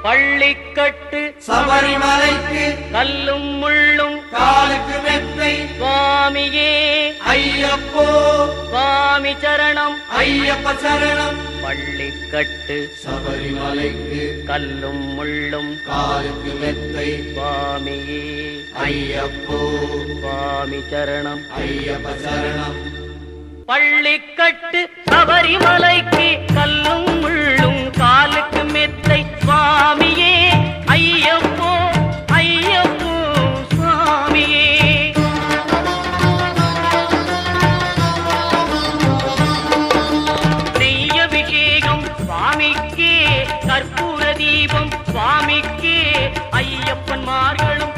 பள்ளிக்கட்டு சபரிமலைக்கு கல்லும் முள்ளும் காலுக்கு மெத்தை சுவாமியே ஐயப்போ சுவாமி சரணம் ஐயப்ப சரணம் பள்ளிக்கட்டு சபரிமலைக்கு கல்லும் முள்ளும் காலுக்கு மெத்தை சுவாமியே ஐயப்போ சுவாமி சரணம் ஐயப்ப சரணம் பள்ளிக்கட்டு சபரிமலைக்கு கல்லும் முள்ளும் காலுக்கு மெத்தை சுவாமியே ஐயப்போ ஐயப்போ சுவாமியே நெய்யபிஷேகம் சுவாமிக்கே கற்பூர தீபம் சுவாமிக்கே ஐயப்பன்மார்களும்